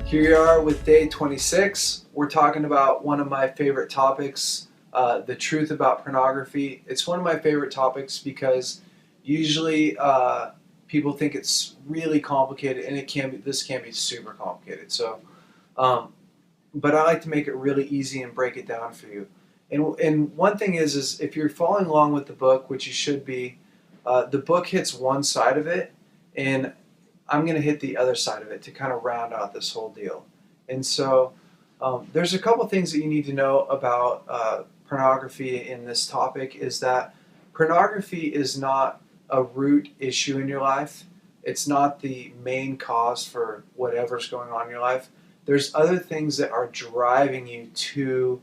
Here you are with day 26. We're talking about one of my favorite topics, the truth about pornography. It's one of my favorite topics because usually people think it's really complicated, and this can be super complicated. Um, but I like to make it really easy and break it down for you. And one thing is if you're following along with the book, which you should be, the book hits one side of it, and I'm going to hit the other side of it to kind of round out this whole deal. And so there's a couple things that you need to know about pornography in this topic is that pornography is not a root issue in your life. It's not the main cause for whatever's going on in your life. There's other things that are driving you to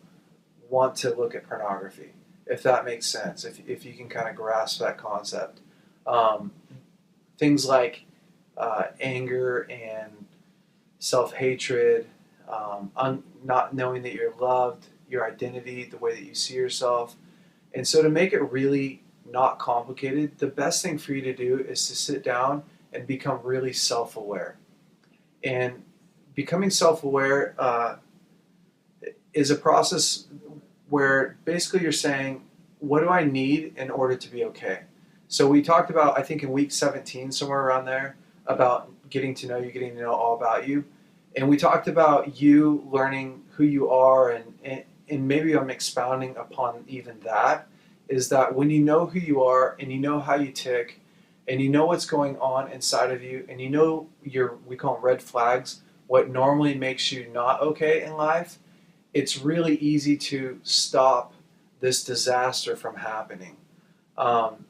want to look at pornography, if that makes sense, if you can kind of grasp that concept. Um, Things like anger and self-hatred, not knowing that you're loved, your identity, the way that you see yourself. And so to make it really not complicated, the best thing for you to do is to sit down and become really self-aware. And becoming self-aware is a process where basically you're saying, what do I need in order to be okay? So we talked about, I think in week 17, somewhere around there, about getting to know you, getting to know all about you. And we talked about you learning who you are, and maybe I'm expounding upon even that, is that when you know who you are and you know how you tick and you know what's going on inside of you and you know we call them red flags, what normally makes you not okay in life, it's really easy to stop this disaster from happening. Um,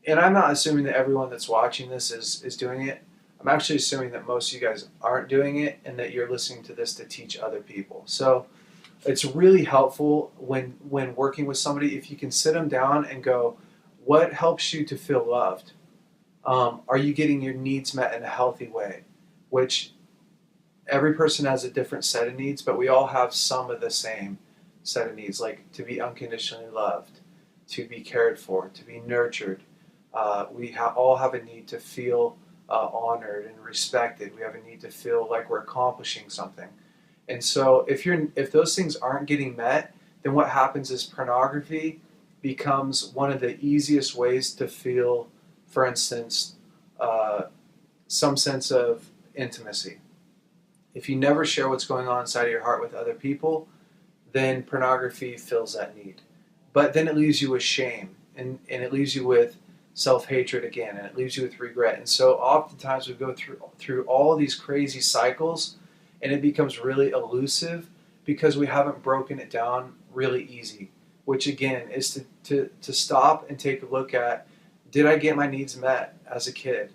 and I'm not assuming that everyone that's watching this is doing it. I'm actually assuming that most of you guys aren't doing it and that you're listening to this to teach other people. So it's really helpful when working with somebody if you can sit them down and go, what helps you to feel loved? Are you getting your needs met in a healthy way? Which every person has a different set of needs, but we all have some of the same set of needs, like to be unconditionally loved, to be cared for, to be nurtured. All have a need to feel honored and respected. We have a need to feel like we're accomplishing something. And so if those things aren't getting met, then what happens is pornography becomes one of the easiest ways to feel, for instance, some sense of intimacy. If you never share what's going on inside of your heart with other people, then pornography fills that need. But then it leaves you with shame, and it leaves you with self-hatred again, and it leaves you with regret. And so oftentimes we go through all these crazy cycles, and it becomes really elusive because we haven't broken it down really easy, which again is to stop and take a look at, did I get my needs met as a kid?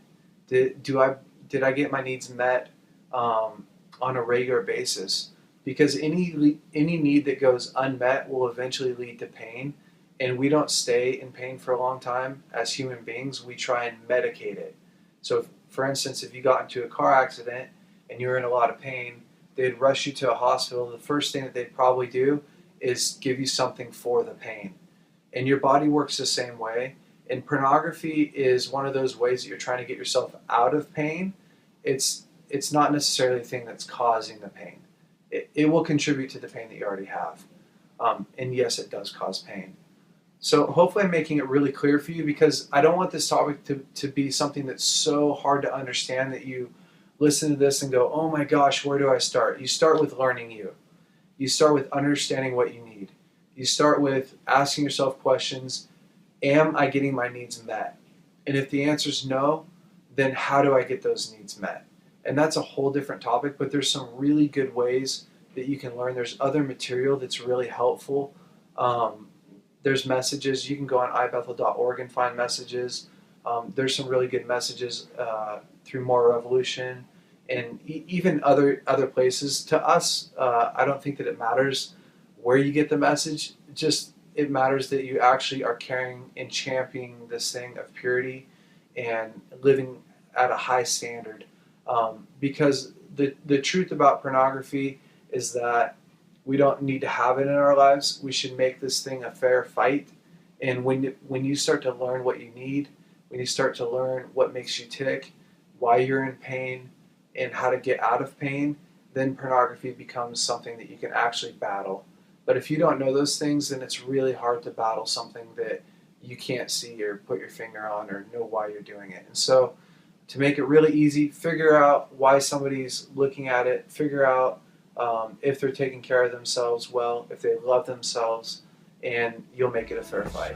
Did I get my needs met on a regular basis? Because any need that goes unmet will eventually lead to pain, and we don't stay in pain for a long time. As human beings, we try and medicate it. So for instance, if you got into a car accident and you're in a lot of pain, they'd rush you to a hospital. The first thing that they'd probably do is give you something for the pain. And your body works the same way. And pornography is one of those ways that you're trying to get yourself out of pain. It's not necessarily the thing that's causing the pain. It will contribute to the pain that you already have. And yes, it does cause pain. So hopefully I'm making it really clear for you, because I don't want this topic to be something that's so hard to understand that you listen to this and go, oh my gosh, where do I start? You start with learning you. You start with understanding what you need. You start with asking yourself questions. Am I getting my needs met? And if the answer is no, then how do I get those needs met? And that's a whole different topic, but there's some really good ways that you can learn. There's other material that's really helpful. There's messages. You can go on ibethel.org and find messages. There's some really good messages through More Revolution and even other places. To us, I don't think that it matters where you get the message. Just it matters that you actually are carrying and championing this thing of purity and living at a high standard. Because the truth about pornography is that we don't need to have it in our lives. We should make this thing a fair fight. And when you start to learn what you need, when you start to learn what makes you tick, why you're in pain, and how to get out of pain, then pornography becomes something that you can actually battle. But if you don't know those things, then it's really hard to battle something that you can't see or put your finger on or know why you're doing it. And so, to make it really easy, figure out why somebody's looking at it, figure out if they're taking care of themselves well, if they love themselves, and you'll make it a fair fight.